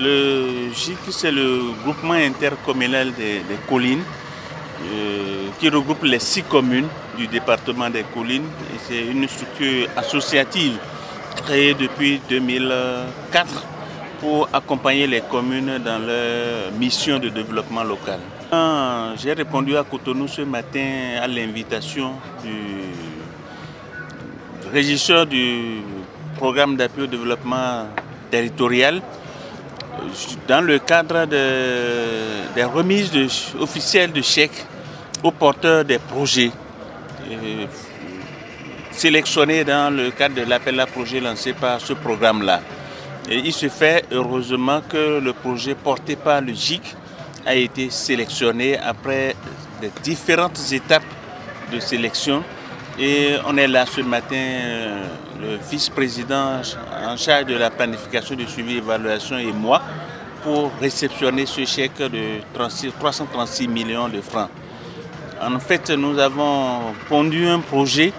Le GIC, c'est le groupement intercommunal des collines qui regroupe les 6 communes du département des collines. C'est une structure associative créée depuis 2004 pour accompagner les communes dans leur mission de développement local. J'ai répondu à Cotonou ce matin à l'invitation du régisseur du programme d'appui au développement territorial dans le cadre des remises officielles de chèques aux porteurs des projets sélectionnés dans le cadre de l'appel à projet lancé par ce programme-là. Et il se fait heureusement que le projet porté par le GIC a été sélectionné après les différentes étapes de sélection. Et on est là ce matin, le vice-président en charge de la planification, du suivi et évaluation et moi, pour réceptionner ce chèque de 336 millions de francs. En fait, nous avons pondu un projet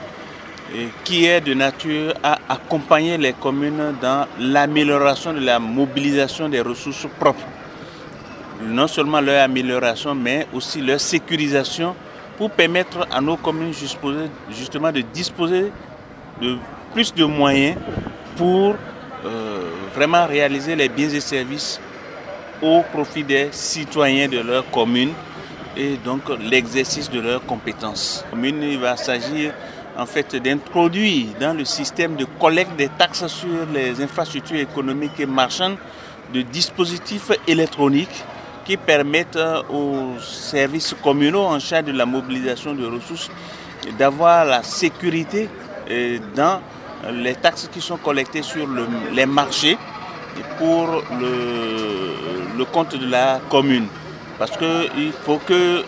qui est de nature à accompagner les communes dans l'amélioration de la mobilisation des ressources propres. Non seulement leur amélioration, mais aussi leur sécurisation pour permettre à nos communes justement de disposer de plus de moyens pour vraiment réaliser les biens et services au profit des citoyens de leur commune et donc l'exercice de leurs compétences. Il va s'agir en fait d'introduire dans le système de collecte des taxes sur les infrastructures économiques et marchandes de dispositifs électroniques qui permettent aux services communaux en charge de la mobilisation de ressources d'avoir la sécurité dans les taxes qui sont collectées sur les marchés pour le compte de la commune. Parce qu'il faut que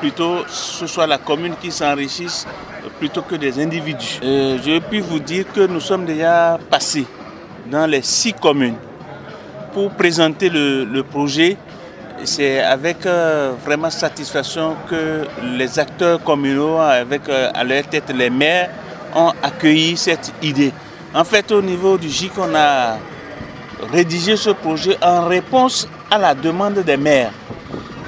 plutôt ce soit la commune qui s'enrichisse plutôt que des individus. Je puis vous dire que nous sommes déjà passés dans les 6 communes pour présenter le projet. C'est avec vraiment satisfaction que les acteurs communaux, avec à leur tête les maires, ont accueilli cette idée. En fait, au niveau du GIC, on a rédigé ce projet en réponse à la demande des maires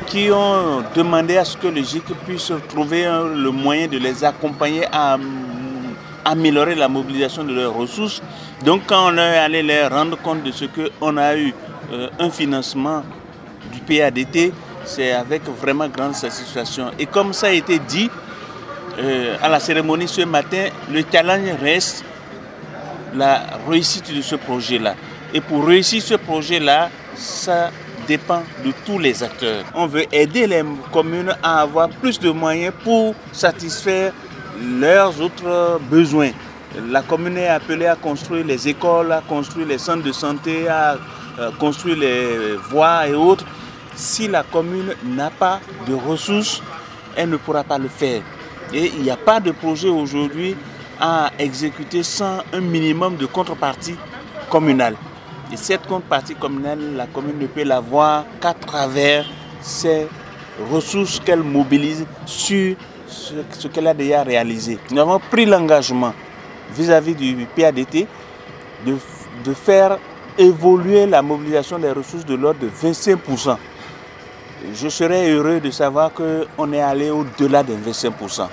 qui ont demandé à ce que le GIC puisse trouver le moyen de les accompagner à améliorer la mobilisation de leurs ressources. Donc quand on est allé leur rendre compte de ce qu'on a eu un financement du PADT, c'est avec vraiment grande satisfaction. Et comme ça a été dit à la cérémonie ce matin, le challenge reste la réussite de ce projet-là. Et pour réussir ce projet-là, ça dépend de tous les acteurs. On veut aider les communes à avoir plus de moyens pour satisfaire leurs autres besoins. La commune est appelée à construire les écoles, à construire les centres de santé, à construire les voies et autres. Si la commune n'a pas de ressources, elle ne pourra pas le faire. Et il n'y a pas de projet aujourd'hui à exécuter sans un minimum de contrepartie communale. Et cette contrepartie communale, la commune ne peut l'avoir qu'à travers ces ressources qu'elle mobilise sur ce qu'elle a déjà réalisé. Nous avons pris l'engagement vis-à-vis du PADT de faire évoluer la mobilisation des ressources de l'ordre de 25%. Je serais heureux de savoir qu'on est allé au-delà des 25%.